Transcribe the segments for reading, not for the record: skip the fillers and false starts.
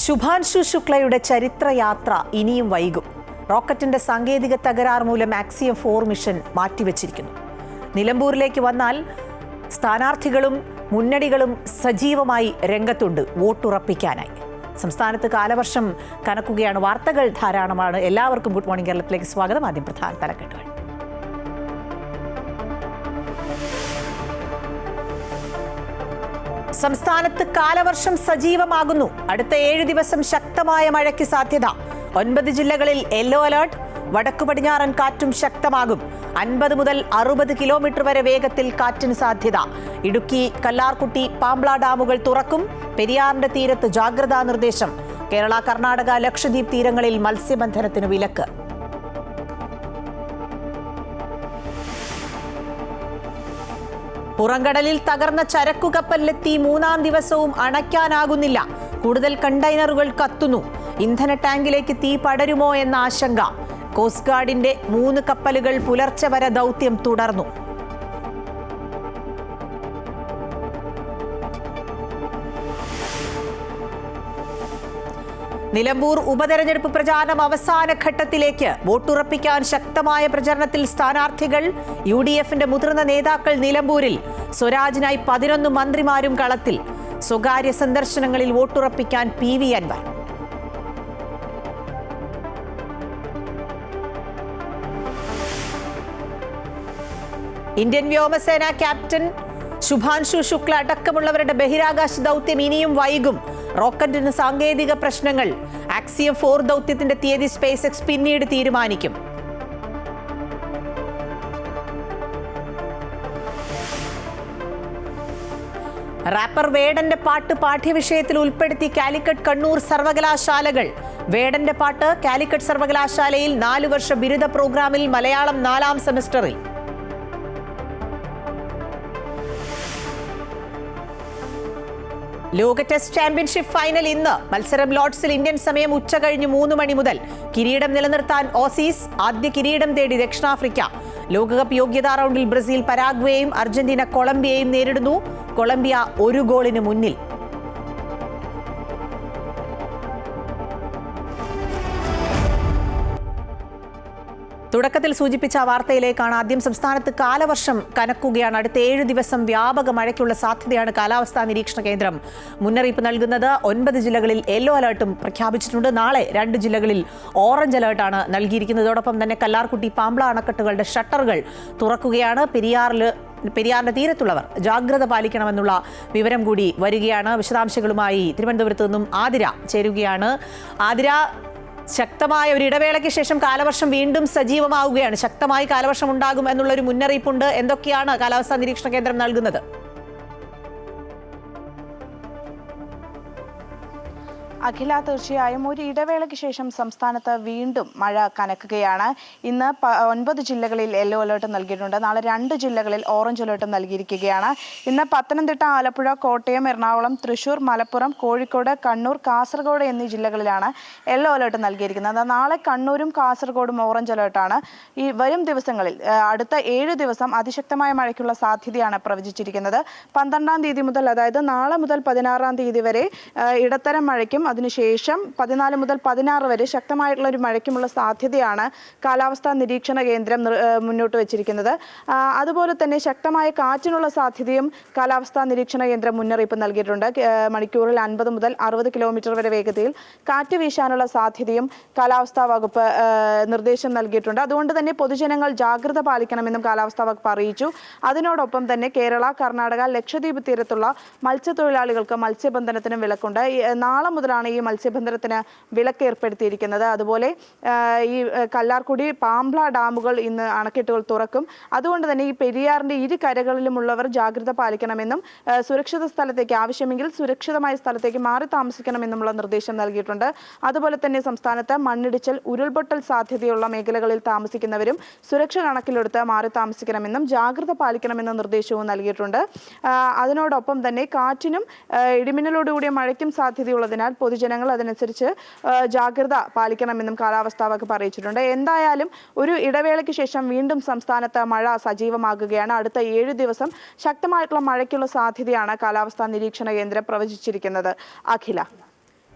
ശുഭാൻഷു ശുക്ലയുടെ ചരിത്രയാത്ര ഇനിയും വൈകും. റോക്കറ്റിന്റെ സാങ്കേതിക തകരാർ മൂലം ആക്സിയം 4 മിഷൻ മാറ്റിവെച്ചിരിക്കുന്നു. നിലമ്പൂരിലേക്ക് വന്നാൽ സ്ഥാനാർത്ഥികളും മുന്നണികളും സജീവമായി രംഗത്തുണ്ട് വോട്ടുറപ്പിക്കാനായി. സംസ്ഥാനത്ത് കാലവർഷം കനക്കുകയാണ്. വാർത്തകൾ ധാരാളമാണ്. എല്ലാവർക്കും ഗുഡ് മോർണിംഗ് കേരളത്തിലേക്ക് സ്വാഗതം. ആദ്യം പ്രധാന തലക്കെട്ടുകൾ. സംസ്ഥാനത്ത് കാലവർഷം സജീവമാകുന്നു. അടുത്ത 7 ദിവസം ശക്തമായ മഴയ്ക്ക് സാധ്യത. 9 ജില്ലകളിൽ യെല്ലോ അലർട്ട്. വടക്കു പടിഞ്ഞാറൻ കാറ്റും ശക്തമാകും. 50 മുതൽ 60 കിലോമീറ്റർ വരെ വേഗത്തിൽ കാറ്റിന് സാധ്യത. ഇടുക്കി, കല്ലാർകുട്ടി, പാംബ്ല ഡാമുകൾ തുറക്കും. പെരിയാറിന്റെ തീരത്ത് ജാഗ്രതാ നിർദ്ദേശം. കേരള, കർണാടക, ലക്ഷദ്വീപ് തീരങ്ങളിൽ മത്സ്യബന്ധനത്തിന് വിലക്ക്. പുറംകടലിൽ തകർന്ന ചരക്കുകപ്പലിലെത്തി 3-ാം ദിവസവും അണയ്ക്കാനാകുന്നില്ല. കൂടുതൽ കണ്ടെയ്നറുകൾ കത്തുന്നു. ഇന്ധന ടാങ്കിലേക്ക് തീ പടരുമോ എന്ന ആശങ്ക. കോസ്റ്റ് ഗാർഡിന്റെ 3 കപ്പലുകൾ പുലർച്ചെ വരെ ദൗത്യം തുടർന്നു. നിലമ്പൂർ ഉപതെരഞ്ഞെടുപ്പ് പ്രചാരണം അവസാന ഘട്ടത്തിലേക്ക്. വോട്ടുറപ്പിക്കാൻ ശക്തമായ പ്രചരണത്തിൽ സ്ഥാനാർത്ഥികൾ. UDFന്റെ മുതിർന്ന നേതാക്കൾ നിലമ്പൂരിൽ. സ്വരാജിനായി 11 മന്ത്രിമാരും കളത്തിൽ. സ്വകാര്യ സന്ദർശനങ്ങളിൽ വോട്ടുറപ്പിക്കാൻ PV അൻവർ. ഇന്ത്യൻ വ്യോമസേന ക്യാപ്റ്റൻ ശുഭാൻഷു ശുക്ല അടക്കമുള്ളവരുടെ ബഹിരാകാശ ദൗത്യം ഇനിയും വൈകും. റോക്കറ്റിന് സാങ്കേതിക പ്രശ്നങ്ങൾ. ആക്സിയം 4 ദൗത്യത്തിന്റെ തീയതി സ്പേസ് എക്സ് പിന്നീട് തീരുമാനിക്കും. റാപ്പർ വേടന്റെ പാട്ട് പാഠ്യവിഷയത്തിൽ ഉൾപ്പെടുത്തി കാലിക്കറ്റ്, കണ്ണൂർ സർവകലാശാലകൾ. വേടന്റെ പാട്ട് കാലിക്കറ്റ് സർവകലാശാലയിൽ 4 വർഷ ബിരുദ പ്രോഗ്രാമിൽ മലയാളം 4-ാം സെമസ്റ്ററിൽ. ലോക ടെസ്റ്റ് ചാമ്പ്യൻഷിപ്പ് ഫൈനൽ ഇന്ന്. മത്സരം ലോർഡ്സിൽ ഇന്ത്യൻ സമയം ഉച്ചകഴിഞ്ഞ് 3 മണി മുതൽ. കിരീടം നിലനിർത്താൻ ഓസീസ്. ആദ്യ കിരീടം തേടി ദക്ഷിണാഫ്രിക്ക. ലോകകപ്പ് യോഗ്യതാ റൗണ്ടിൽ ബ്രസീൽ പരാഗ്വേയും അർജന്റീന കൊളംബിയയും നേരിടുന്നു. കൊളംബിയ 1 ഗോളിന് മുന്നിൽ. തുടക്കത്തിൽ സൂചിപ്പിച്ച വാർത്തയിലേക്കാണ്. ആദ്യം സംസ്ഥാനത്ത് കാലവർഷം കനക്കുകയാണ്. അടുത്ത 7 ദിവസം വ്യാപക മഴയ്ക്കുള്ള സാധ്യതയാണ് കാലാവസ്ഥാ നിരീക്ഷണ കേന്ദ്രം മുന്നറിയിപ്പ് നൽകുന്നത്. 9 ജില്ലകളിൽ യെല്ലോ അലർട്ടും പ്രഖ്യാപിച്ചിട്ടുണ്ട്. നാളെ 2 ജില്ലകളിൽ ഓറഞ്ച് അലർട്ടാണ് നൽകിയിരിക്കുന്നത്. ഇതോടൊപ്പം തന്നെ കല്ലാർകുട്ടി, പാംബ്ല അണക്കെട്ടുകളുടെ ഷട്ടറുകൾ തുറക്കുകയാണ്. പെരിയാറിന്റെ തീരത്തുള്ളവർ ജാഗ്രത പാലിക്കണമെന്നുള്ള വിവരം കൂടി വരികയാണ്. വിശദാംശങ്ങളുമായി തിരുവനന്തപുരത്ത് നിന്നും ആതിര ചേരുകയാണ്. ആതിര, ശക്തമായ ഒരു ഇടവേളയ്ക്ക് ശേഷം കാലവർഷം വീണ്ടും സജീവമാവുകയാണ്. ശക്തമായി കാലവർഷം ഉണ്ടാകും എന്നുള്ളൊരു മുന്നറിയിപ്പുണ്ട്. എന്തൊക്കെയാണ് കാലാവസ്ഥാ നിരീക്ഷണ കേന്ദ്രം നൽകുന്നത്? അഖില, തീർച്ചയായും ഒരു ഇടവേളയ്ക്ക് ശേഷം സംസ്ഥാനത്ത് വീണ്ടും മഴ കനക്കുകയാണ്. ഇന്ന് 9 ജില്ലകളിൽ യെല്ലോ അലർട്ട് നൽകിയിട്ടുണ്ട്. നാളെ 2 ജില്ലകളിൽ ഓറഞ്ച് അലർട്ട് നൽകിയിരിക്കുകയാണ്. ഇന്ന് പത്തനംതിട്ട, ആലപ്പുഴ, കോട്ടയം, എറണാകുളം, തൃശൂർ, മലപ്പുറം, കോഴിക്കോട്, കണ്ണൂർ, കാസർഗോഡ് എന്നീ ജില്ലകളിലാണ് യെല്ലോ അലർട്ട് നൽകിയിരിക്കുന്നത്. നാളെ കണ്ണൂരും കാസർഗോഡും ഓറഞ്ച് അലർട്ടാണ്. ഈ വരും ദിവസങ്ങളിൽ അടുത്ത 7 ദിവസം അതിശക്തമായ മഴയ്ക്കുള്ള സാധ്യതയാണ് പ്രവചിച്ചിരിക്കുന്നത്. 12-ാം തീയതി മുതൽ, അതായത് നാളെ മുതൽ 16-ാം തീയതി വരെ ഇടത്തരം മഴയ്ക്കും അതിനുശേഷം 14 മുതൽ 16 വരെ ശക്തമായിട്ടുള്ള ഒരു മഴയ്ക്കുമുള്ള സാധ്യതയാണ് കാലാവസ്ഥാ നിരീക്ഷണ കേന്ദ്രം മുന്നോട്ട് വെച്ചിരിക്കുന്നത്. അതുപോലെ തന്നെ ശക്തമായ കാറ്റിനുള്ള സാധ്യതയും കാലാവസ്ഥാ നിരീക്ഷണ കേന്ദ്രം മുന്നറിയിപ്പ് നൽകിയിട്ടുണ്ട്. മണിക്കൂറിൽ 50 മുതൽ 60 കിലോമീറ്റർ വരെ വേഗതയിൽ കാറ്റ് വീശാനുള്ള സാധ്യതയും കാലാവസ്ഥാ വകുപ്പ് നിർദ്ദേശം നൽകിയിട്ടുണ്ട്. അതുകൊണ്ട് തന്നെ പൊതുജനങ്ങൾ ജാഗ്രത പാലിക്കണമെന്നും കാലാവസ്ഥാ വകുപ്പ് അറിയിച്ചു. അതിനോടൊപ്പം തന്നെ കേരള, കർണാടക, ലക്ഷദ്വീപ് തീരത്തുള്ള മത്സ്യത്തൊഴിലാളികൾക്ക് മത്സ്യബന്ധനത്തിനും വിലക്കുണ്ട്. നാളെ മുതലാണ് ഈ മത്സ്യബന്ധനത്തിന് വിലക്ക് ഏർപ്പെടുത്തിയിരിക്കുന്നത്. അതുപോലെ ഈ കല്ലാർകുടി, പാംബ്ല ഡാമുകൾ ഇന്ന് അണക്കെട്ടുകൾ തുറക്കും. അതുകൊണ്ട് തന്നെ ഈ പെരിയാറിന്റെ 2 കരകളിലുമുള്ളവർ ജാഗ്രത പാലിക്കണമെന്നും സുരക്ഷിത സ്ഥലത്തേക്ക്, ആവശ്യമെങ്കിൽ സുരക്ഷിതമായ സ്ഥലത്തേക്ക് മാറി താമസിക്കണമെന്നുമുള്ള നിർദ്ദേശം നൽകിയിട്ടുണ്ട്. അതുപോലെ തന്നെ സംസ്ഥാനത്ത് മണ്ണിടിച്ചിൽ, ഉരുൾപൊട്ടൽ സാധ്യതയുള്ള മേഖലകളിൽ താമസിക്കുന്നവരും സുരക്ഷ കണക്കിലെടുത്ത് മാറി താമസിക്കണമെന്നും ജാഗ്രത പാലിക്കണമെന്ന നിർദ്ദേശവും നൽകിയിട്ടുണ്ട്. അതിനോടൊപ്പം തന്നെ കാറ്റിനും ഇടിമിന്നലോടുകൂടിയ മഴയ്ക്കും സാധ്യതയുള്ളതിനാൽ പൊതുജനങ്ങൾ അതനുസരിച്ച് ജാഗ്രത പാലിക്കണമെന്നും കാലാവസ്ഥാ വകുപ്പ് അറിയിച്ചിട്ടുണ്ട്. എന്തായാലും ഒരു ഇടവേളയ്ക്ക് ശേഷം വീണ്ടും സംസ്ഥാനത്ത് മഴ സജീവമാകുകയാണ്. അടുത്ത 7 ദിവസം ശക്തമായിട്ടുള്ള മഴയ്ക്കുള്ള സാധ്യതയാണ് കാലാവസ്ഥാ നിരീക്ഷണ കേന്ദ്രം പ്രവചിച്ചിരിക്കുന്നത്. അഖില.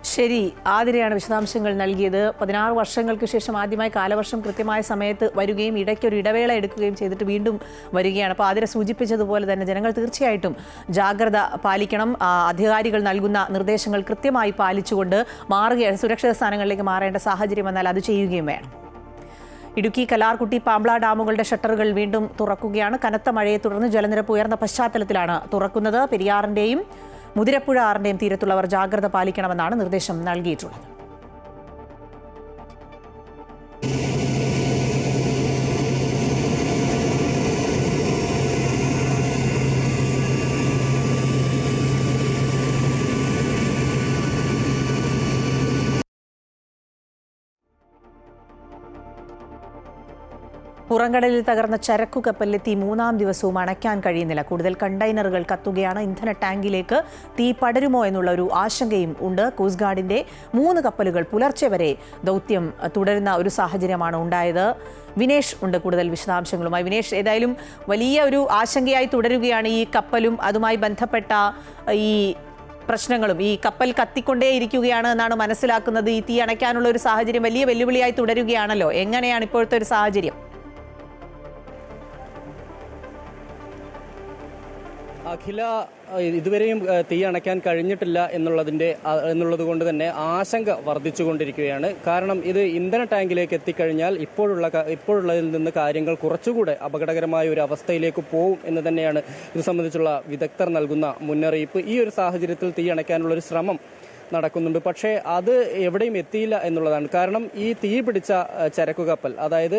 ശരി, ആതിരയാണ് വിശദാംശങ്ങൾ നൽകിയത്. 16 വർഷങ്ങൾക്ക് ശേഷം ആദ്യമായി കാലവർഷം കൃത്യമായ സമയത്ത് വരികയും ഇടയ്ക്കൊരു ഇടവേള എടുക്കുകയും ചെയ്തിട്ട് വീണ്ടും വരികയാണ്. അപ്പോൾ ആതിര സൂചിപ്പിച്ചതുപോലെ തന്നെ ജനങ്ങൾ തീർച്ചയായിട്ടും ജാഗ്രത പാലിക്കണം. അധികാരികൾ നൽകുന്ന നിർദ്ദേശങ്ങൾ കൃത്യമായി പാലിച്ചുകൊണ്ട് സുരക്ഷിത സ്ഥാനങ്ങളിലേക്ക് മാറേണ്ട സാഹചര്യം വന്നാൽ അത് ചെയ്യുകയും വേണം. ഇടുക്കി, കലാർകുട്ടി, പാംബ്ല ഡാമുകളുടെ ഷട്ടറുകൾ വീണ്ടും തുറക്കുകയാണ്. കനത്ത മഴയെ തുടർന്ന് ജലനിരപ്പ് ഉയർന്ന പശ്ചാത്തലത്തിലാണ് തുറക്കുന്നത്. പെരിയാറിന്റെയും മുതിരപ്പുഴ ആറിന്റെയും തീരത്തുള്ളവർ ജാഗ്രത പാലിക്കണമെന്നാണ് നിർദ്ദേശം നൽകിയിട്ടുള്ളത്. പുറംകടലിൽ തകർന്ന ചരക്കു കപ്പലിലെത്തി 3-ാം ദിവസവും അണയ്ക്കാൻ കഴിയുന്നില്ല. കൂടുതൽ കണ്ടെയ്നറുകൾ കത്തുകയാണ്. ഇന്ധന ടാങ്കിലേക്ക് തീ പടരുമോ എന്നുള്ള ഒരു ആശങ്കയും ഉണ്ട്. കോസ്റ്റ് ഗാർഡിന്റെ 3 കപ്പലുകൾ പുലർച്ചെ വരെ ദൗത്യം തുടരുന്ന ഒരു സാഹചര്യമാണ് ഉണ്ടായത്. വിനേഷ് ഉണ്ട് കൂടുതൽ വിശദാംശങ്ങളുമായി. വിനേഷ്, ഏതായാലും വലിയ ഒരു ആശങ്കയായി തുടരുകയാണ് ഈ കപ്പലും അതുമായി ബന്ധപ്പെട്ട ഈ പ്രശ്നങ്ങളും. ഈ കപ്പൽ കത്തിക്കൊണ്ടേയിരിക്കുകയാണ് എന്നാണ് മനസ്സിലാക്കുന്നത്. ഈ തീ അണയ്ക്കാനുള്ള ഒരു സാഹചര്യം വലിയ വെല്ലുവിളിയായി തുടരുകയാണല്ലോ. എങ്ങനെയാണ് ഇപ്പോഴത്തെ ഒരു സാഹചര്യം? അഖില, ഇതുവരെയും തീ അണയ്ക്കാൻ കഴിഞ്ഞിട്ടില്ല എന്നുള്ളത് കൊണ്ട് തന്നെ ആശങ്ക വർദ്ധിച്ചുകൊണ്ടിരിക്കുകയാണ്. കാരണം ഇത് ഇന്ധന ടാങ്കിലേക്ക് എത്തിക്കഴിഞ്ഞാൽ ഇപ്പോഴുള്ളതിൽ നിന്ന് കാര്യങ്ങൾ കുറച്ചുകൂടെ അപകടകരമായ ഒരു അവസ്ഥയിലേക്ക് പോകും എന്ന് തന്നെയാണ് ഇത് സംബന്ധിച്ചുള്ള വിദഗ്ധർ നൽകുന്ന മുന്നറിയിപ്പ്. ഈ ഒരു സാഹചര്യത്തിൽ തീ അണയ്ക്കാനുള്ളൊരു ശ്രമം നടക്കുന്നുണ്ട്. പക്ഷേ അത് എവിടെയും എത്തിയില്ല എന്നുള്ളതാണ്. കാരണം ഈ തീ പിടിച്ച ചരക്കു കപ്പൽ, അതായത്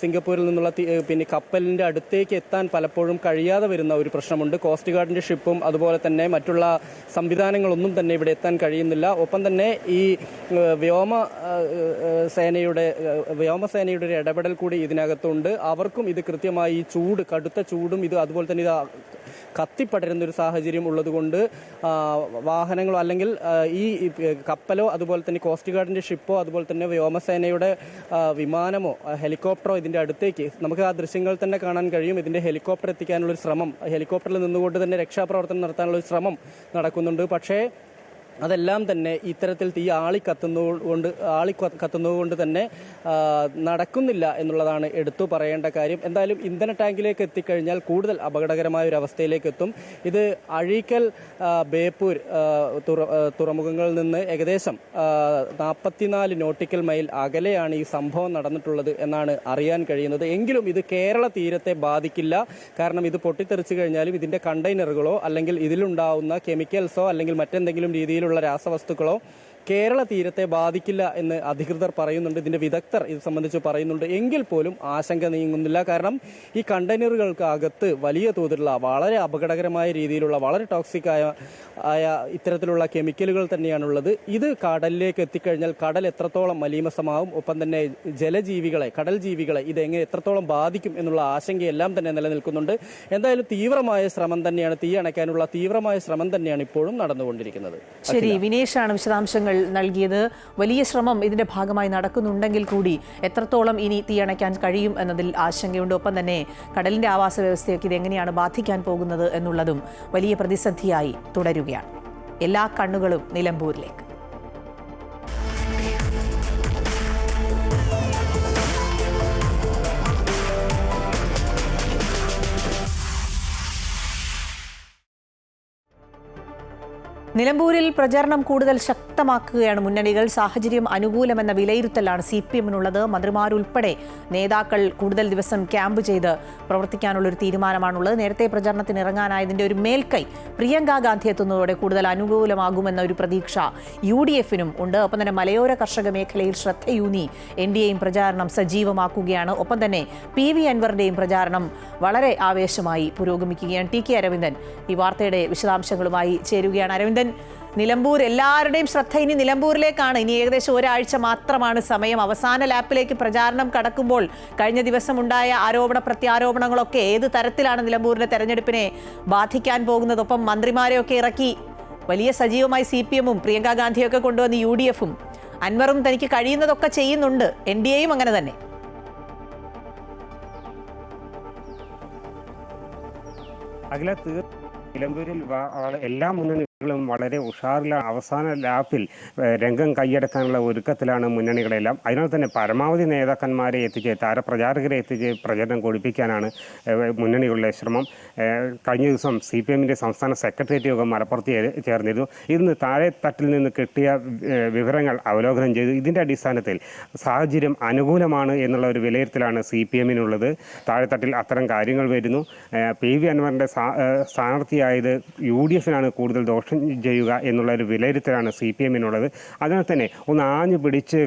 സിംഗപ്പൂരിൽ നിന്നുള്ള പിന്നെ കപ്പലിന്റെ അടുത്തേക്ക് എത്താൻ പലപ്പോഴും കഴിയാതെ വരുന്ന ഒരു പ്രശ്നമുണ്ട്. കോസ്റ്റ് ഗാർഡിന്റെ ഷിപ്പും അതുപോലെ തന്നെ മറ്റുള്ള സംവിധാനങ്ങളൊന്നും തന്നെ ഇവിടെ എത്താൻ കഴിയുന്നില്ല. ഒപ്പം തന്നെ ഈ വ്യോമസേനയുടെ ഒരു ഇടപെടൽ കൂടി ഇതിനകത്തുണ്ട്. അവർക്കും ഇത് കൃത്യമായി ഈ കടുത്ത ചൂടും ഇത് അതുപോലെ തന്നെ ഇത് കത്തിപ്പടരുന്ന ഒരു സാഹചര്യം ഉള്ളതുകൊണ്ട് വാഹനങ്ങളോ അല്ലെങ്കിൽ ഈ കപ്പലോ അതുപോലെ തന്നെ കോസ്റ്റ് ഗാർഡിന്റെ ഷിപ്പോ അതുപോലെ തന്നെ വ്യോമസേനയുടെ വിമാനമോ ഹെലികോപ്റ്ററോ ഇതിന്റെ അടുത്തേക്ക് നമുക്ക് ആ ദൃശ്യങ്ങൾ തന്നെ കാണാൻ കഴിയും. ഇതിന്റെ ഹെലികോപ്റ്റർ എത്തിക്കാനുള്ള ഒരു ശ്രമം, ഹെലികോപ്റ്ററിൽ നിന്നുകൊണ്ട് തന്നെ രക്ഷാപ്രവർത്തനം നടത്താനുള്ള ഒരു ശ്രമം നടക്കുന്നുണ്ട്. പക്ഷേ അതെല്ലാം തന്നെ ഇത്തരത്തിൽ തീ കത്തുന്നതുകൊണ്ട് തന്നെ നടക്കുന്നില്ല എന്നുള്ളതാണ് എടുത്തു പറയേണ്ട കാര്യം. എന്തായാലും ഇന്ധന ടാങ്കിലേക്ക് എത്തിക്കഴിഞ്ഞാൽ കൂടുതൽ അപകടകരമായ ഒരു അവസ്ഥയിലേക്ക് എത്തും. ഇത് അഴീക്കൽ, ബേപ്പൂർ തുറമുഖങ്ങളിൽ നിന്ന് ഏകദേശം 44 നോട്ടിക്കൽ മൈൽ അകലെയാണ് ഈ സംഭവം നടന്നിട്ടുള്ളത് എന്നാണ് അറിയാൻ കഴിയുന്നത്. എങ്കിലും ഇത് കേരള തീരത്തെ ബാധിക്കില്ല. കാരണം ഇത് പൊട്ടിത്തെറിച്ചു കഴിഞ്ഞാലും ഇതിന്റെ കണ്ടെയ്നറുകളോ അല്ലെങ്കിൽ ഇതിലുണ്ടാവുന്ന കെമിക്കൽസോ അല്ലെങ്കിൽ മറ്റെന്തെങ്കിലും രീതിയിലുള്ള രാസവസ്തുക്കളോ കേരള തീരത്തെ ബാധിക്കില്ല എന്ന് അധികൃതർ പറയുന്നുണ്ട്. ഇതിന്റെ വിദഗ്ധർ ഇത് സംബന്ധിച്ച് പറയുന്നുണ്ട്. എങ്കിൽ പോലും ആശങ്ക നീങ്ങുന്നില്ല. കാരണം ഈ കണ്ടെയ്നറുകൾക്ക് അകത്ത് വലിയ തോതിലുള്ള വളരെ അപകടകരമായ രീതിയിലുള്ള വളരെ ടോക്സിക് ആയ ഇത്തരത്തിലുള്ള കെമിക്കലുകൾ തന്നെയാണുള്ളത്. ഇത് കടലിലേക്ക് എത്തിക്കഴിഞ്ഞാൽ കടൽ എത്രത്തോളം മലീമസമാവും, ഒപ്പം തന്നെ കടൽ ജീവികളെ ഇത് എത്രത്തോളം ബാധിക്കും എന്നുള്ള ആശങ്കയെല്ലാം തന്നെ നിലനിൽക്കുന്നുണ്ട്. എന്തായാലും തീവ്രമായ ശ്രമം തന്നെയാണ്, തീ അണയ്ക്കാനുള്ള തീവ്രമായ ശ്രമം തന്നെയാണ് ഇപ്പോഴും നടന്നുകൊണ്ടിരിക്കുന്നത്. ശരി, വിനേഷാണ് വിശദാംശങ്ങൾ നൽകിയത്. വലിയ ശ്രമം ഇതിന്റെ ഭാഗമായി നടക്കുന്നുണ്ടെങ്കിൽ കൂടി എത്രത്തോളം ഇനി തീയണയ്ക്കാൻ കഴിയും എന്നതിൽ ആശങ്കയുണ്ട്. ഒപ്പം തന്നെ കടലിന്റെ ആവാസ വ്യവസ്ഥയൊക്കെ ഇത് എങ്ങനെയാണ് ബാധിക്കാൻ പോകുന്നത് എന്നുള്ളതും വലിയ പ്രതിസന്ധിയായി തുടരുകയാണ്. എല്ലാ കണ്ണുകളും നിലമ്പൂരിലേക്ക്. നിലമ്പൂരിൽ പ്രചാരണം കൂടുതൽ ശക്തമാക്കുകയാണ് മുന്നണികൾ. സാഹചര്യം അനുകൂലമെന്ന വിലയിരുത്തലാണ് CPM-നുള്ളത്. മന്ത്രിമാരുൾപ്പെടെ നേതാക്കൾ കൂടുതൽ ദിവസം ക്യാമ്പ് ചെയ്ത് പ്രവർത്തിക്കാനുള്ളൊരു തീരുമാനമാണുള്ളത്. നേരത്തെ പ്രചാരണത്തിന് ഇറങ്ങാനായതിന്റെ ഒരു മേൽക്കൈ പ്രിയങ്ക ഗാന്ധി എത്തുന്നതോടെ കൂടുതൽ അനുകൂലമാകുമെന്ന ഒരു പ്രതീക്ഷ UDF-നും ഉണ്ട്. ഒപ്പം തന്നെ മലയോര കർഷക മേഖലയിൽ ശ്രദ്ധയൂന്നി NDAയും പ്രചാരണം സജീവമാക്കുകയാണ്. ഒപ്പം തന്നെ PV അൻവറിന്റെയും പ്രചാരണം വളരെ ആവേശമായി പുരോഗമിക്കുകയാണ്. TK അരവിന്ദൻ ഈ വാർത്തയുടെ വിശദാംശങ്ങളുമായി ചേരുകയാണ്. അരവിന്ദൻ, നിലമ്പൂർ, എല്ലാവരുടെയും ശ്രദ്ധ ഇനി നിലമ്പൂരിലേക്കാണ്. ഇനി ഏകദേശം ഒരാഴ്ച മാത്രമാണ് സമയം. അവസാന ലാപ്പിലേക്ക് പ്രചാരണം കടക്കുമ്പോൾ കഴിഞ്ഞ ദിവസം ഉണ്ടായ പ്രത്യാരോപണങ്ങളൊക്കെ ഏത് തരത്തിലാണ് നിലമ്പൂരിലെ തെരഞ്ഞെടുപ്പിനെ ബാധിക്കാൻ പോകുന്നത്? ഒപ്പം മന്ത്രിമാരെയൊക്കെ ഇറക്കി വലിയ സജീവമായി CPM-ഉം പ്രിയങ്ക ഗാന്ധിയൊക്കെ കൊണ്ടുവന്ന് UDF-ഉം അൻവറും തനിക്ക് കഴിയുന്നതൊക്കെ ചെയ്യുന്നുണ്ട്. NDAയും അങ്ങനെ തന്നെ. നിലമ്പൂരിൽ എല്ലാ മുന്നണി വളരെ ഉഷാറില അവസാന ലാപ്പിൽ രംഗം കൈയടക്കാനുള്ള ഒരുക്കത്തിലാണ് മുന്നണികളെല്ലാം. അതിനാൽ തന്നെ പരമാവധി നേതാക്കന്മാരെ എത്തിച്ച് താരപ്രചാരകരെ എത്തിച്ച് പ്രചരണം കൊടിപ്പിക്കാനാണ് മുന്നണികളുടെ ശ്രമം. കഴിഞ്ഞ ദിവസം CPM-ൻ്റെ സംസ്ഥാന സെക്രട്ടേറിയറ്റ് യോഗം മലപ്പുറത്ത് ചേർന്നിരുന്നു. ഇന്ന് താഴെ തട്ടിൽ നിന്ന് കിട്ടിയ വിവരങ്ങൾ അവലോകനം ചെയ്തു. ഇതിൻ്റെ അടിസ്ഥാനത്തിൽ സാഹചര്യം അനുകൂലമാണ് എന്നുള്ള ഒരു വിലയിരുത്തലാണ് CPM-നുള്ളത്. താഴെത്തട്ടിൽ അത്തരം കാര്യങ്ങൾ വരുന്നു. PV അൻവറിൻ്റെ സ്ഥാനാർത്ഥിയായത് UDF-നാണ് കൂടുതൽ ദോഷം ചെയ്യുക എന്നുള്ള ഒരു വിലയിരുത്തലാണ് CPM-നുള്ളത്. അതിനാൽ തന്നെ ഒന്ന് ആഞ്ഞു പിടിച്ച്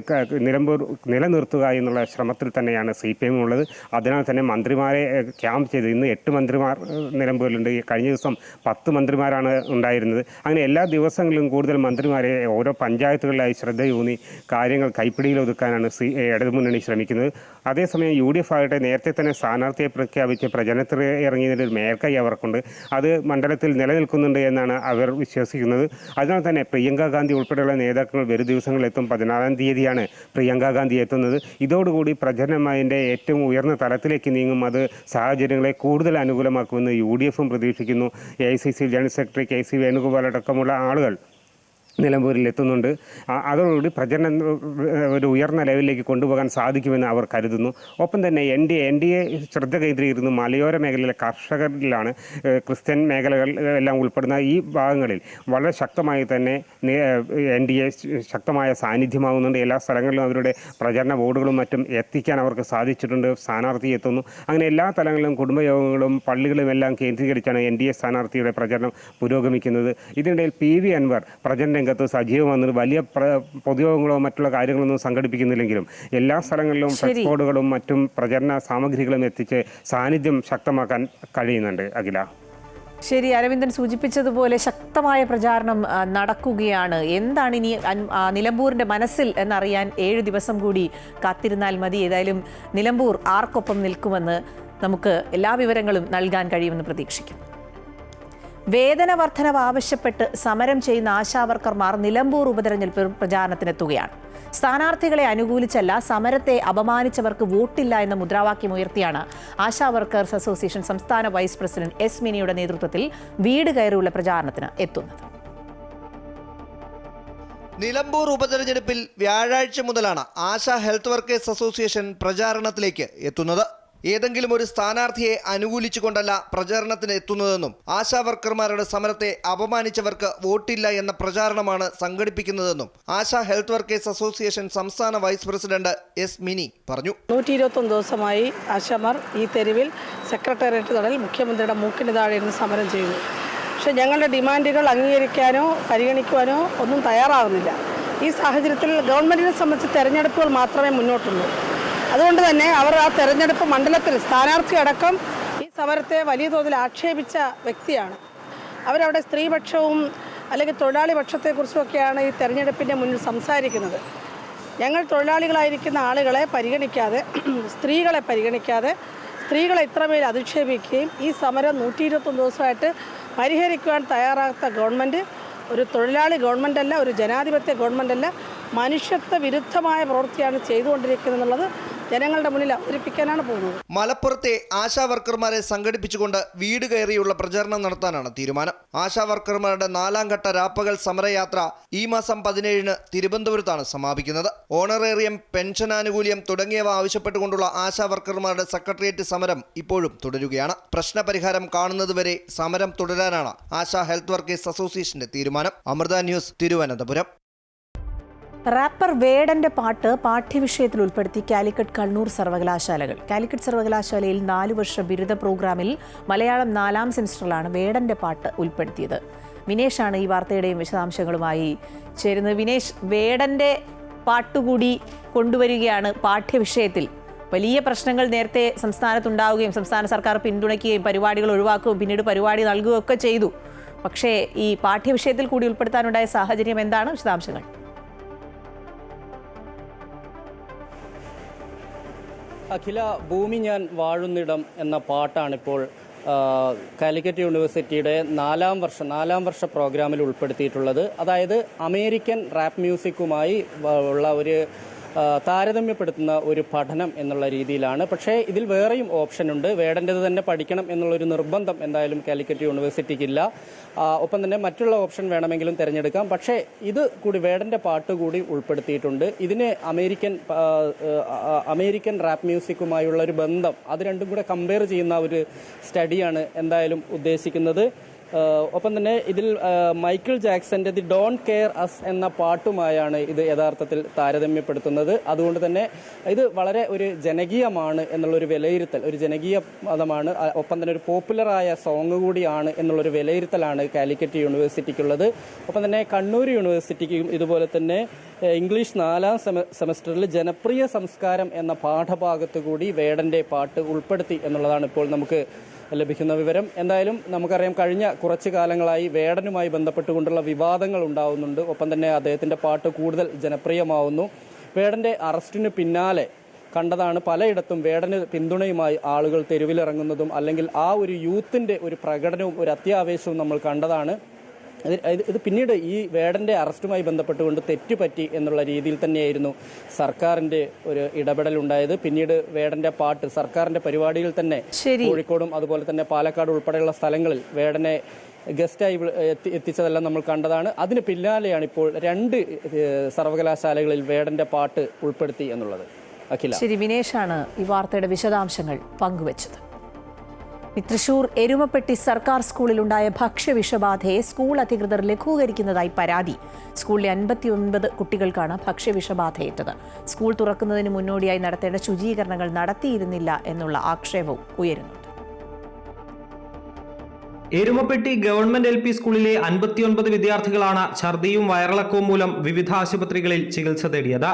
നിലമ്പൂർ നിലനിർത്തുക എന്നുള്ള ശ്രമത്തിൽ തന്നെയാണ് CPM ഉള്ളത്. അതിനാൽ തന്നെ മന്ത്രിമാരെ ക്യാമ്പ് ചെയ്ത് ഇന്ന് 8 മന്ത്രിമാർ നിലമ്പൂരിലുണ്ട്. കഴിഞ്ഞ ദിവസം 10 മന്ത്രിമാരാണ് ഉണ്ടായിരുന്നത്. അങ്ങനെ എല്ലാ ദിവസങ്ങളിലും കൂടുതൽ മന്ത്രിമാരെ ഓരോ പഞ്ചായത്തുകളിലായി ശ്രദ്ധയൂന്നി കാര്യങ്ങൾ കൈപ്പിടിയിൽ ഒതുക്കാനാണ് ഇടതുമുന്നണി ശ്രമിക്കുന്നത്. അതേസമയം UDF ആകട്ടെ നേരത്തെ തന്നെ സ്ഥാനാർത്ഥിയെ പ്രഖ്യാപിച്ച് പ്രചരണത്തിൽ ഇറങ്ങിയതിൻ്റെ ഒരു മേൽക്കൈ അവർക്കുണ്ട്. അത് മണ്ഡലത്തിൽ നിലനിൽക്കുന്നുണ്ട് എന്നാണ് അവർ വിശ്വസിക്കുന്നത്. അതിനാൽ തന്നെ പ്രിയങ്ക ഗാന്ധി ഉൾപ്പെടെയുള്ള നേതാക്കൾ വരും ദിവസങ്ങളിലെത്തും. 16-ാം തീയതിയാണ് പ്രിയങ്ക ഗാന്ധി എത്തുന്നത്. ഇതോടുകൂടി പ്രചരണമതിൻ്റെ ഏറ്റവും ഉയർന്ന തലത്തിലേക്ക് നീങ്ങും. അത് സാഹചര്യങ്ങളെ കൂടുതൽ അനുകൂലമാക്കുമെന്ന് UDF-ഉം പ്രതീക്ഷിക്കുന്നു. AICC general secretary KC Venugopal അടക്കമുള്ള ആളുകൾ നിലമ്പൂരിൽ എത്തുന്നുണ്ട്. അതോടുകൂടി പ്രചരണം ഒരു ഉയർന്ന ലെവലിലേക്ക് കൊണ്ടുപോകാൻ സാധിക്കുമെന്ന് അവർ കരുതുന്നു. ഒപ്പം തന്നെ NDA ശ്രദ്ധ കേന്ദ്രീകരിക്കുന്നു മലയോര മേഖലയിലെ കർഷകരിലാണ്. ക്രിസ്ത്യൻ മേഖലകൾ എല്ലാം ഉൾപ്പെടുന്ന ഈ ഭാഗങ്ങളിൽ വളരെ ശക്തമായി തന്നെ NDA ശക്തമായ സാന്നിധ്യമാകുന്നുണ്ട്. എല്ലാ സ്ഥലങ്ങളിലും അവരുടെ പ്രചരണ ബോർഡുകളും മറ്റും എത്തിക്കാൻ അവർക്ക് സാധിച്ചിട്ടുണ്ട്. സ്ഥാനാർത്ഥി എത്തുന്നു. അങ്ങനെ എല്ലാ തലങ്ങളിലും കുടുംബയോഗങ്ങളും പള്ളികളും എല്ലാം കേന്ദ്രീകരിച്ചാണ് NDA സ്ഥാനാർത്ഥിയുടെ പ്രചരണം പുരോഗമിക്കുന്നത്. ഇതിനിടയിൽ PV അൻവർ പ്രചരണ രംഗത്ത് സജീവമാകുന്നത് വലിയ പൊതുയോഗങ്ങളോ മറ്റുള്ള കാര്യങ്ങളൊന്നും സംഘടിപ്പിക്കുന്നില്ലെങ്കിലും എല്ലാ സ്ഥലങ്ങളിലും ഫ്ലെക്സ് ബോർഡുകളും മറ്റും പ്രചരണ സാമഗ്രികളും എത്തിച്ച് സാന്നിധ്യം ശക്തമാക്കാൻ കഴിയുന്നുണ്ട്. അഖില, ശരി, അരവിന്ദൻ സൂചിപ്പിച്ചതുപോലെ ശക്തമായ പ്രചാരണം നടക്കുകയാണ്. എന്താണ് ഇനി നിലമ്പൂരിൻ്റെ മനസ്സിൽ എന്നറിയാൻ 7 ദിവസം കൂടി കാത്തിരുന്നാൽ മതി. ഏതായാലും നിലമ്പൂർ ആർക്കൊപ്പം നിൽക്കുമെന്ന് നമുക്ക് എല്ലാ വിവരങ്ങളും നൽകാൻ കഴിയുമെന്ന് പ്രതീക്ഷിക്കുന്നു. വേതന വർധനവ് ആവശ്യപ്പെട്ട് സമരം ചെയ്യുന്ന ആശാവർക്കർമാർ നിലമ്പൂർ ഉപതെരഞ്ഞെടുപ്പ് പ്രചാരണത്തിനെത്തുകയാണ്. സ്ഥാനാർത്ഥികളെ അനുകൂലിച്ചല്ല, സമരത്തെ അപമാനിച്ചവർക്ക് വോട്ടില്ല എന്ന മുദ്രാവാക്യം ഉയർത്തിയാണ് ആശാവർക്കേഴ്സ് അസോസിയേഷൻ സംസ്ഥാന വൈസ് പ്രസിഡന്റ് S മിനിയുടെ നേതൃത്വത്തിൽ വീട് കയറിയുള്ള പ്രചാരണത്തിന് എത്തുന്നത്. നിലമ്പൂർ ഉപതെരഞ്ഞെടുപ്പിൽ വ്യാഴാഴ്ച മുതലാണ് ആശാ ഹെൽത്ത് വർക്കേഴ്സ് അസോസിയേഷൻ പ്രചാരണത്തിലേക്ക് എത്തുന്നത്. ഏതെങ്കിലും ഒരു സ്ഥാനാർത്ഥിയെ അനുകൂലിച്ചുകൊണ്ടല്ല പ്രചാരണത്തിന് എത്തുന്നതെന്നും ആശാ വർക്കർമാരുടെ സമരത്തെ അപമാനിച്ചവർക്ക് വോട്ടില്ല എന്ന പ്രചാരണമാണ് സംഘടിപ്പിക്കുന്നതെന്നും ആശാ ഹെൽത്ത് വർക്കേഴ്സ് അസോസിയേഷൻ സംസ്ഥാന വൈസ് പ്രസിഡന്റ് S മിനി പറഞ്ഞു. 121 ദിവസമായി ആശാമാർ ഈ തെരുവിൽ സെക്രട്ടേറിയറ്റ് തടൽ മുഖ്യമന്ത്രിയുടെ മൂക്കിന് താഴെ ഇരുന്ന് സമരം ചെയ്യുന്നു. പക്ഷേ ഞങ്ങളുടെ ഡിമാൻഡുകൾ അംഗീകരിക്കാനോ പരിഗണിക്കുവാനോ ഒന്നും തയ്യാറാകുന്നില്ല. ഈ സാഹചര്യത്തിൽ ഗവൺമെൻറ്റിനെ സംബന്ധിച്ച് തെരഞ്ഞെടുപ്പുകൾ മാത്രമേ മുന്നോട്ടുള്ളൂ. അതുകൊണ്ട് തന്നെ അവർ ആ തെരഞ്ഞെടുപ്പ് മണ്ഡലത്തിൽ സ്ഥാനാർത്ഥി അടക്കം ഈ സമരത്തെ വലിയ തോതിൽ ആക്ഷേപിച്ച വ്യക്തിയാണ്. അവരവിടെ സ്ത്രീപക്ഷവും അല്ലെങ്കിൽ തൊഴിലാളി പക്ഷത്തെക്കുറിച്ചുമൊക്കെയാണ് ഈ തെരഞ്ഞെടുപ്പിൻ്റെ മുന്നിൽ സംസാരിക്കുന്നത്. ഞങ്ങൾ തൊഴിലാളികളായിരിക്കുന്ന ആളുകളെ പരിഗണിക്കാതെ, സ്ത്രീകളെ പരിഗണിക്കാതെ, സ്ത്രീകളെ ഇത്രമേൽ അധിക്ഷേപിക്കുകയും ഈ സമരം 121 ദിവസമായിട്ട് പരിഹരിക്കുവാൻ തയ്യാറാകാത്ത ഗവൺമെൻറ് ഒരു തൊഴിലാളി ഗവൺമെൻറ് അല്ല, ഒരു ജനാധിപത്യ ഗവൺമെൻറ് അല്ല, മനുഷ്യത്വ വിരുദ്ധമായ പ്രവൃത്തിയാണ് ചെയ്തുകൊണ്ടിരിക്കുന്നത് എന്നുള്ളത് ജനങ്ങളുടെ മുന്നിൽ അവതരിപ്പിക്കാനാണ് പോകുന്നത്. മലപ്പുറത്തെ ആശാ വർക്കർമാരെ സംഘടിപ്പിച്ചുകൊണ്ട് വീട് കയറിയുള്ള പ്രചാരണം നടത്താനാണ് തീരുമാനം. ആശാ വർക്കർമാരുടെ 4ാം ഘട്ട രാപ്പകൽ സമരയാത്ര ഈ മാസം 17-ന് തിരുവനന്തപുരത്താണ് സമാപിക്കുന്നത്. ഓണറേറിയം, പെൻഷൻ ആനുകൂല്യം തുടങ്ങിയവ ആവശ്യപ്പെട്ടുകൊണ്ടുള്ള ആശാ വർക്കർമാരുടെ സെക്രട്ടേറിയറ്റ് സമരം ഇപ്പോഴും തുടരുകയാണ്. പ്രശ്നപരിഹാരം കാണുന്നതുവരെ സമരം തുടരാനാണ് ആശാ ഹെൽത്ത് വർക്കേഴ്സ് അസോസിയേഷന്റെ തീരുമാനം. അമൃത ന്യൂസ്, തിരുവനന്തപുരം. റാപ്പർ വേടന്റെ പാട്ട് പാഠ്യവിഷയത്തിൽ ഉൾപ്പെടുത്തി കാലിക്കറ്റ് കണ്ണൂർ സർവകലാശാലകൾ. കാലിക്കറ്റ് സർവകലാശാലയിൽ 4 വർഷ ബിരുദ പ്രോഗ്രാമിൽ മലയാളം 4ാം സെമിസ്റ്ററിലാണ് വേടന്റെ പാട്ട് ഉൾപ്പെടുത്തിയത്. വിനേഷാണ് ഈ വാർത്തയുടെയും വിശദാംശങ്ങളുമായി ചേരുന്നത്. വിനേഷ്, വേടന്റെ പാട്ടുകൂടി കൊണ്ടുവരികയാണ് പാഠ്യവിഷയത്തിൽ. വലിയ പ്രശ്നങ്ങൾ നേരത്തെ സംസ്ഥാനത്തുണ്ടാവുകയും സംസ്ഥാന സർക്കാർ പിന്തുണയ്ക്കുകയും പരിപാടികൾ ഒഴിവാക്കുകയും പിന്നീട് പരിപാടി നൽകുകയൊക്കെ ചെയ്തു. പക്ഷേ ഈ പാഠ്യവിഷയത്തിൽ കൂടി ഉൾപ്പെടുത്താനുണ്ടായ സാഹചര്യം എന്താണ്? വിശദാംശങ്ങൾ. അഖില, ഭൂമി ഞാൻ വാഴുന്നിടം എന്ന പാട്ടാണിപ്പോൾ കാലിക്കറ്റ് യൂണിവേഴ്സിറ്റിയുടെ 4ാം വർഷ പ്രോഗ്രാമിൽ ഉൾപ്പെടുത്തിയിട്ടുള്ളത്. അതായത് അമേരിക്കൻ റാപ്പ് മ്യൂസിക്കുമായി ഉള്ള ഒരു താരതമ്യപ്പെടുത്തുന്ന ഒരു പഠനം എന്നുള്ള രീതിയിലാണ്. പക്ഷേ ഇതിൽ വേറെയും ഓപ്ഷൻ ഉണ്ട്. വേടൻ്റേത് തന്നെ പഠിക്കണം എന്നുള്ളൊരു നിർബന്ധം എന്തായാലും കാലിക്കറ്റ് യൂണിവേഴ്സിറ്റിക്കില്ല. ഒപ്പം തന്നെ മറ്റുള്ള ഓപ്ഷൻ വേണമെങ്കിലും തിരഞ്ഞെടുക്കാം. പക്ഷേ ഇത് കൂടി വേടൻ്റെ പാട്ട് കൂടി ഉൾപ്പെടുത്തിയിട്ടുണ്ട്. ഇതിന് അമേരിക്കൻ റാപ്പ് മ്യൂസിക്കുമായുള്ള ഒരു ബന്ധം, അത് രണ്ടും കൂടെ കമ്പയർ ചെയ്യുന്ന ഒരു സ്റ്റഡിയാണ് എന്തായാലും ഉദ്ദേശിക്കുന്നത്. ഒപ്പം തന്നെ ഇതിൽ മൈക്കിൾ ജാക്സന്റെ ദി ഡോണ്ട് കെയർ അസ് എന്ന പാട്ടുമായാണ് ഇത് യഥാർത്ഥത്തിൽ താരതമ്യപ്പെടുത്തുന്നത്. അതുകൊണ്ട് തന്നെ ഇത് വളരെ ഒരു ജനകീയമാണ് എന്നുള്ളൊരു വിലയിരുത്തൽ, ഒരു ജനകീയ മതമാണ്, ഒപ്പം തന്നെ ഒരു പോപ്പുലറായ സോങ് കൂടിയാണ് എന്നുള്ളൊരു വിലയിരുത്തലാണ് കാലിക്കറ്റ് യൂണിവേഴ്സിറ്റിക്കുള്ളത്. ഒപ്പം തന്നെ കണ്ണൂർ യൂണിവേഴ്സിറ്റിക്കും ഇതുപോലെ തന്നെ ഇംഗ്ലീഷ് 4ാം സെമസ്റ്ററിൽ ജനപ്രിയ സംസ്കാരം എന്ന പാഠഭാഗത്ത് കൂടി വേടൻ്റെ പാട്ട് ഉൾപ്പെടുത്തി എന്നുള്ളതാണ് ഇപ്പോൾ നമുക്ക് ലഭിക്കുന്ന വിവരം. എന്തായാലും നമുക്കറിയാം, കഴിഞ്ഞ കുറച്ച് കാലങ്ങളായി വേടനുമായി ബന്ധപ്പെട്ടുകൊണ്ടുള്ള വിവാദങ്ങൾ ഉണ്ടാവുന്നുണ്ട്. ഒപ്പം തന്നെ അദ്ദേഹത്തിൻ്റെ പാട്ട് കൂടുതൽ ജനപ്രിയമാവുന്നു. വേടൻ്റെ അറസ്റ്റിന് പിന്നാലെ കണ്ടതാണ് പലയിടത്തും വേടന് പിന്തുണയുമായി ആളുകൾ തെരുവിലിറങ്ങുന്നതും, അല്ലെങ്കിൽ ആ ഒരു യൂത്തിൻ്റെ ഒരു പ്രകടനവും ഒരു അത്യാവേശവും നമ്മൾ കണ്ടതാണ്. ഇത് പിന്നീട് ഈ വേടൻ്റെ അറസ്റ്റുമായി ബന്ധപ്പെട്ടുകൊണ്ട് തെറ്റുപറ്റി എന്നുള്ള രീതിയിൽ തന്നെയായിരുന്നു സർക്കാരിൻ്റെ ഒരു ഇടപെടലുണ്ടായത്. പിന്നീട് വേടൻ്റെ പാട്ട് സർക്കാരിൻ്റെ പരിപാടിയിൽ തന്നെ കോഴിക്കോടും അതുപോലെ തന്നെ പാലക്കാട് ഉൾപ്പെടെയുള്ള സ്ഥലങ്ങളിൽ വേടനെ ഗസ്റ്റായി എത്തിച്ചതെല്ലാം നമ്മൾ കണ്ടതാണ്. അതിന് പിന്നാലെയാണ് ഇപ്പോൾ 2 സർവകലാശാലകളിൽ വേടൻ്റെ പാട്ട് ഉൾപ്പെടുത്തി എന്നുള്ളത്. അഖില. ശരി, വിനേഷാണ് ഈ വാർത്തയുടെ വിശദാംശങ്ങൾ പങ്കുവച്ചത്. തൃശൂർ എരുമപ്പെട്ടി സർക്കാർ സ്കൂളിലുണ്ടായ ഭക്ഷ്യവിഷബാധയെ സ്കൂൾ അധികൃതർ ലഘൂകരിക്കുന്നതായി പരാതി. സ്കൂളിലെ 59 കുട്ടികൾക്കാണ് ഭക്ഷ്യവിഷബാധയേറ്റത്. സ്കൂൾ തുറക്കുന്നതിന് മുന്നോടിയായി നടത്തേണ്ട ശുചീകരണങ്ങൾ നടത്തിയിരുന്നില്ല എന്നുള്ള ആക്ഷേപവും ഉയരുന്നുണ്ട്. എരുമപ്പെട്ടി ഗവൺമെന്റ് LP സ്കൂളിലെ 59 വിദ്യാർത്ഥികളാണ് ഛർദിയും വയറിളക്കവും മൂലം വിവിധ ആശുപത്രികളിൽ ചികിത്സ തേടിയത്.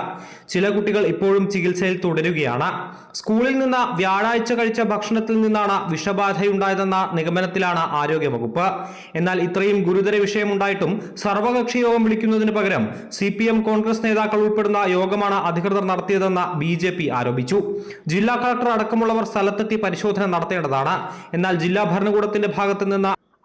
ചില കുട്ടികൾ ഇപ്പോഴും ചികിത്സയിൽ തുടരുകയാണ്. സ്കൂളിൽ നിന്ന് വ്യാഴാഴ്ച കഴിച്ച ഭക്ഷണത്തിൽ നിന്നാണ് വിഷബാധയുണ്ടായതെന്ന നിഗമനത്തിലാണ് ആരോഗ്യവകുപ്പ്. എന്നാൽ ഇത്രയും ഗുരുതര വിഷയമുണ്ടായിട്ടും സർവകക്ഷി യോഗം വിളിക്കുന്നതിന് പകരം CPM കോൺഗ്രസ് നേതാക്കൾ ഉൾപ്പെടുന്ന യോഗമാണ് അധികൃതർ നടത്തിയതെന്ന് BJP ആരോപിച്ചു. ജില്ലാ കളക്ടർ അടക്കമുള്ളവർ സ്ഥലത്തെത്തി പരിശോധന നടത്തേണ്ടതാണ്. എന്നാൽ ജില്ലാ ഭരണകൂടത്തിന്റെ ഭാഗത്ത് നിന്ന്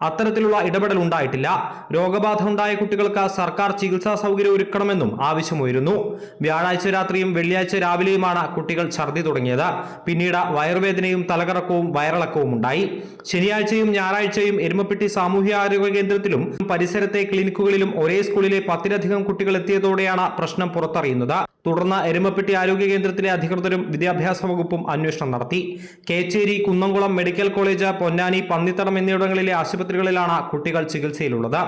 അത്തരത്തിലുള്ള ഇടപെടൽ ഉണ്ടായിട്ടില്ല. രോഗബാധ ഉണ്ടായ കുട്ടികൾക്ക് സർക്കാർ ചികിത്സാ സൗകര്യം ഒരുക്കണമെന്നും ആവശ്യമുയരുന്നു. വ്യാഴാഴ്ച രാത്രിയും വെള്ളിയാഴ്ച രാവിലെയുമാണ് കുട്ടികൾ ഛർദി തുടങ്ങിയത്. പിന്നീട് വയറുവേദനയും തലകറക്കവും വയറിളക്കവും ഉണ്ടായി. ശനിയാഴ്ചയും ഞായറാഴ്ചയും എരുമപ്പെട്ടി സാമൂഹ്യാരോഗ്യ കേന്ദ്രത്തിലും പരിസരത്തെ ക്ലിനിക്കുകളിലും ഒരേ സ്കൂളിലെ 10-ലധികം കുട്ടികൾ എത്തിയതോടെയാണ് പ്രശ്നം പുറത്തറിയുന്നത്. തുടർന്ന് എരുമപ്പെട്ടി ആരോഗ്യ കേന്ദ്രത്തിലെ അധികൃതരും വിദ്യാഭ്യാസ വകുപ്പും അന്വേഷണം നടത്തി. കേച്ചേരി, കുന്നംകുളം മെഡിക്കൽ കോളേജ്, പൊന്നാനി, പന്നിത്തടം എന്നിവിടങ്ങളിലെ ആശുപത്രികളിലാണ് കുട്ടികൾ ചികിത്സയിലുള്ളത്.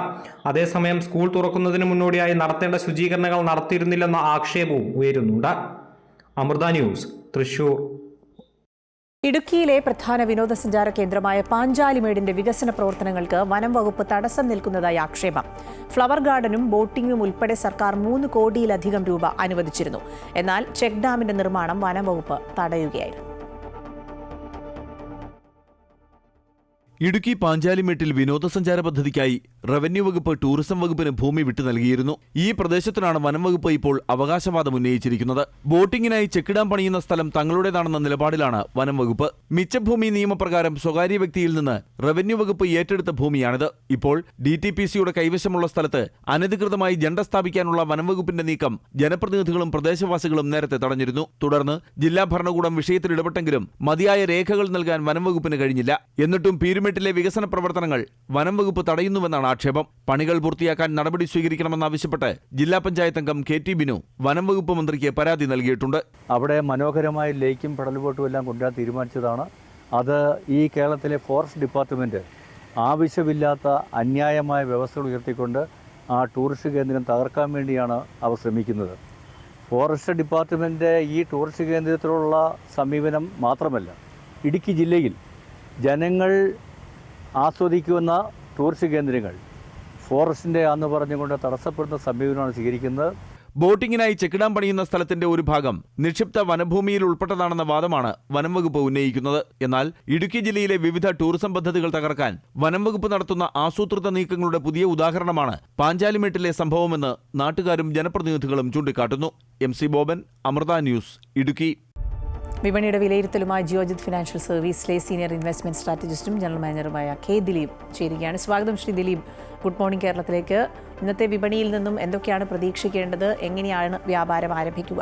അതേസമയം സ്കൂൾ തുറക്കുന്നതിന് മുന്നോടിയായി നടത്തേണ്ട ശുചീകരണങ്ങൾ നടത്തിയിരുന്നില്ലെന്ന ആക്ഷേപവും ഉയരുന്നുണ്ട്. അമൃത ന്യൂസ്, തൃശൂർ. ഇടുക്കിയിലെ പ്രധാന വിനോദസഞ്ചാര കേന്ദ്രമായ പാഞ്ചാലിമേടിന്റെ വികസന പ്രവർത്തനങ്ങൾക്ക് വനം വകുപ്പ് തടസ്സം നിൽക്കുന്നതായി ആക്ഷേപം. ഫ്ലവർ ഗാർഡനും ബോട്ടിംഗും ഉൾപ്പെടെ സർക്കാർ 3 കോടിയിലധികം രൂപ അനുവദിച്ചിരുന്നു. എന്നാൽ ചെക്ക് ഡാമിന്റെ നിർമ്മാണം വനം വകുപ്പ് തടയുകയായിരുന്നു. ഇടുക്കി പാഞ്ചാലിമേട്ടിൽ വിനോദസഞ്ചാര പദ്ധതിക്കായി റവന്യൂ വകുപ്പ് ടൂറിസം വകുപ്പിന് ഭൂമി വിട്ടു നൽകിയിരുന്നു. ഈ പ്രദേശത്തിനാണ് വനം വകുപ്പ് ഇപ്പോൾ അവകാശവാദം ഉന്നയിച്ചിരിക്കുന്നത്. ബോട്ടിംഗിനായി ചെക്ക് ഡാം പണിയുന്ന സ്ഥലം തങ്ങളുടേതാണെന്ന നിലപാടിലാണ് വനം വകുപ്പ്. മിച്ചഭൂമി നിയമപ്രകാരം സ്വകാര്യ വ്യക്തിയിൽ നിന്ന് റവന്യൂ വകുപ്പ് ഏറ്റെടുത്ത ഭൂമിയാണിത്. ഇപ്പോൾ DTPCയുടെ കൈവശമുള്ള സ്ഥലത്ത് അനധികൃതമായി ജണ്ട സ്ഥാപിക്കാനുള്ള വനം വകുപ്പിന്റെ നീക്കം ജനപ്രതിനിധികളും പ്രദേശവാസികളും നേരത്തെ തടഞ്ഞിരുന്നു. തുടർന്ന് ജില്ലാ ഭരണകൂടം വിഷയത്തിൽ ഇടപെട്ടെങ്കിലും മതിയായ രേഖകൾ നൽകാൻ വനം വകുപ്പിന് കഴിഞ്ഞില്ല. എന്നിട്ടും പീരുമേട്ടിലെ വികസന പ്രവർത്തനങ്ങൾ വനം വകുപ്പ് തടയുന്നുവെന്നാണ് ആക്ഷേപം. പണികൾ പൂർത്തിയാക്കാൻ നടപടി സ്വീകരിക്കണമെന്നാവശ്യപ്പെട്ട് ജില്ലാ പഞ്ചായത്ത് അംഗം KT ബിനു വനം വകുപ്പ് മന്ത്രിക്ക് പരാതി നൽകിയിട്ടുണ്ട്. അവിടെ മനോഹരമായ ലേക്കും പടലുബോട്ടും എല്ലാം കൊണ്ടുവരാൻ തീരുമാനിച്ചതാണ്. അത് ഈ കേരളത്തിലെ ഫോറസ്റ്റ് ഡിപ്പാർട്ട്മെൻറ്റ് ആവശ്യമില്ലാത്ത അന്യായമായ വ്യവസ്ഥകൾ ഉയർത്തിക്കൊണ്ട് ആ ടൂറിസ്റ്റ് കേന്ദ്രം തകർക്കാൻ വേണ്ടിയാണ് അവർ ശ്രമിക്കുന്നത്. ഫോറസ്റ്റ് ഡിപ്പാർട്ട്മെൻറ്റ് ഈ ടൂറിസ്റ്റ് കേന്ദ്രത്തിലുള്ള സമീപനം മാത്രമല്ല, ഇടുക്കി ജില്ലയിൽ ജനങ്ങൾ ആസ്വദിക്കുന്ന ടൂറിസ്റ്റ് കേന്ദ്രങ്ങൾ ഫോറസ്റ്റിൻ്റെ ആന്ന് പറഞ്ഞുകൊണ്ട് തടസ്സപ്പെടുന്ന സമീപനമാണ് സ്വീകരിക്കുന്നത്. ബോട്ടിംഗിനായി ചെക്ക് ഡാം പണിയുന്ന സ്ഥലത്തിന്റെ ഒരു ഭാഗം നിക്ഷിപ്ത വനഭൂമിയിൽ ഉൾപ്പെട്ടതാണെന്ന വാദമാണ് വനം വകുപ്പ് ഉന്നയിക്കുന്നത്. എന്നാൽ ഇടുക്കി ജില്ലയിലെ വിവിധ ടൂറിസം പദ്ധതികൾ തകർക്കാൻ വനം വകുപ്പ് നടത്തുന്ന ആസൂത്രിത നീക്കങ്ങളുടെ പുതിയ ഉദാഹരണമാണ് പാഞ്ചാലിമേട്ടിലെ സംഭവമെന്ന് നാട്ടുകാരും ജനപ്രതിനിധികളും ചൂണ്ടിക്കാട്ടുന്നു. MC Boban, Amrita News, Idukki. വിപണിയുടെ വിലയിരുത്തലുമായി ജിയോജിത് ഫിനാൻഷ്യൽ സർവീസിലെ സീനിയർ ഇൻവെസ്റ്റ്മെന്റ് സ്ട്രാറ്റജിസ്റ്റും ജനറൽ മാനേജറുമായ K ദിലീപ് ചേരുകയാണ്. സ്വാഗതം ശ്രീ ദിലീപ്. ഗുഡ് മോർണിംഗ് കേരളത്തിലേക്ക്. ഇന്നത്തെ വിപണിയിൽ നിന്നും എന്തൊക്കെയാണ് പ്രതീക്ഷിക്കേണ്ടത്? എങ്ങനെയാണ് വ്യാപാരം ആരംഭിക്കുക?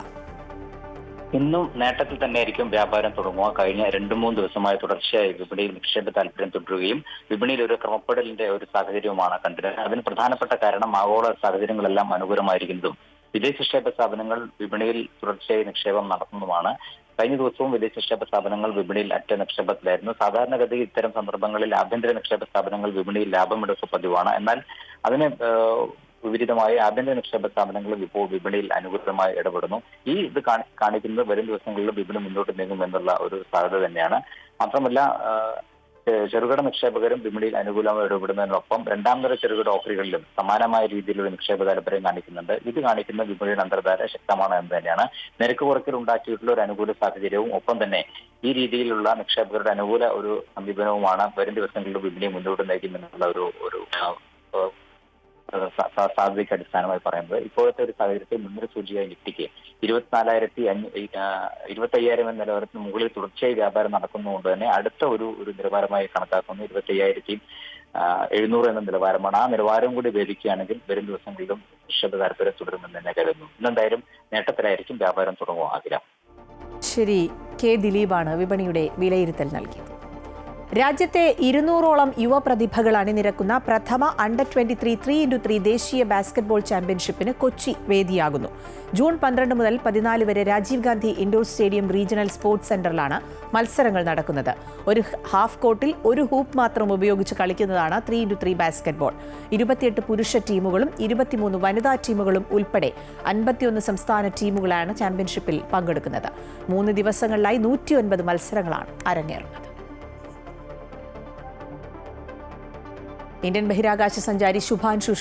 ഇന്നും നേട്ടത്തിൽ തന്നെയായിരിക്കും വ്യാപാരം തുടങ്ങുക. കഴിഞ്ഞ 2-3 ദിവസമായി തുടർച്ചയായി വിപണിയിൽ നിക്ഷേപ താല്പര്യം തുടരുകയും വിപണിയിൽ ഒരു ക്രമപ്പെടലിന്റെ ഒരു സാഹചര്യവുമാണ് കണ്ടിരുന്നത്. അതിന് പ്രധാനപ്പെട്ട കാരണം ആഗോള സാഹചര്യങ്ങളെല്ലാം അനുകൂലമായിരിക്കുന്നതും വിദേശ നിക്ഷേപ സ്ഥാപനങ്ങൾ വിപണിയിൽ തുടർച്ചയായി നിക്ഷേപം നടത്തുന്നതുമാണ്. കഴിഞ്ഞ ദിവസവും വിദേശ നിക്ഷേപ സ്ഥാപനങ്ങൾ വിപണിയിൽ അറ്റ നിക്ഷേപത്തിലായിരുന്നു. സാധാരണഗതിയിൽ ഇത്തരം സന്ദർഭങ്ങളിൽ ആഭ്യന്തര നിക്ഷേപ സ്ഥാപനങ്ങൾ വിപണിയിൽ ലാഭമെടുക്കുക പതിവാണ്. എന്നാൽ അതിന് വിപരീതമായി ആഭ്യന്തര നിക്ഷേപ സ്ഥാപനങ്ങളും ഇപ്പോൾ വിപണിയിൽ അനുകൂലമായി ഇടപെടുന്നു. ഇത് കാണിക്കുന്നത് വരും ദിവസങ്ങളിൽ വിപണി മുന്നോട്ട് നീങ്ങും എന്നുള്ള ഒരു സാധ്യത തന്നെയാണ്. മാത്രമല്ല ചെറുകിട നിക്ഷേപകരും വിപണിയിൽ അനുകൂലമായി ഇടപെടുന്നതിനൊപ്പം രണ്ടാം തര ചെറുകിട ഓഹരികളിലും സമാനമായ രീതിയിലുള്ള നിക്ഷേപ താല്പര്യം കാണിക്കുന്നുണ്ട്. ഇത് കാണിക്കുന്ന വിപണിയുടെ അന്തർധാര ശക്തമാണ് എന്ന് തന്നെയാണ്. നിരക്ക് കുറയ്ക്കൽ ഉണ്ടാക്കിയിട്ടുള്ള ഒരു അനുകൂല സാഹചര്യവും ഒപ്പം തന്നെ ഈ രീതിയിലുള്ള നിക്ഷേപകരുടെ അനുകൂല ഒരു സമീപനവുമാണ് വരും ദിവസങ്ങളിൽ വിപണി മുന്നോട്ട് നയിക്കുമെന്നുള്ള ഒരു സാധ്യതയ്ക്ക് അടിസ്ഥാനമായി പറയുന്നത്. ഇപ്പോഴത്തെ ഒരു സാഹചര്യത്തിൽ മുൻനിര സൂചികയായി നിഫ്റ്റിക്ക് 25,000 എന്ന നിലവാരത്തിന് മുകളിൽ തുടർച്ചയായി വ്യാപാരം നടക്കുന്നതുകൊണ്ട് തന്നെ അടുത്ത ഒരു നിലവാരമായി കണക്കാക്കുന്നു 25,700 എന്ന നിലവാരമാണ്. ആ നിലവാരം കൂടി ഭേദിക്കുകയാണെങ്കിൽ വരും ദിവസങ്ങളിലും നിക്ഷേപ താല്പര്യം തുടരുമെന്ന് തന്നെ കരുതുന്നു. ഇന്നെന്തായാലും നേട്ടത്തിലായിരിക്കും വ്യാപാരം തുടങ്ങുക. ആകില്ല. ശരി, കെ ദിലീപാണ് വിപണിയുടെ വിലയിരുത്തൽ നൽകിയത്. രാജ്യത്തെ 200ഓളം യുവപ്രതിഭകൾ അണിനിരക്കുന്ന പ്രഥമ അണ്ടർ 23 3x3 ദേശീയ ബാസ്കറ്റ്ബോൾ ചാമ്പ്യൻഷിപ്പിന് കൊച്ചി വേദിയാകുന്നു. ജൂൺ 12 മുതൽ 14 വരെ Rajiv Gandhi Indoor Stadium Regional Sports സെന്ററിലാണ് മത്സരങ്ങൾ നടക്കുന്നത്. ഒരു ഹാഫ് കോർട്ടിൽ ഒരു ഹൂപ്പ് മാത്രം ഉപയോഗിച്ച് കളിക്കുന്നതാണ് 3x3 ബാസ്കറ്റ്ബോൾ. 28 പുരുഷ ടീമുകളും 23 വനിതാ ടീമുകളും ഉൾപ്പെടെ 51 സംസ്ഥാന ടീമുകളാണ് ചാമ്പ്യൻഷിപ്പിൽ പങ്കെടുക്കുന്നത്. 3 ദിവസങ്ങളിലായി 109 മത്സരങ്ങളാണ് അരങ്ങേറുന്നത്. ഇന്ത്യൻ ബഹിരാകാശ സഞ്ചാരി ശുഭാൻഷു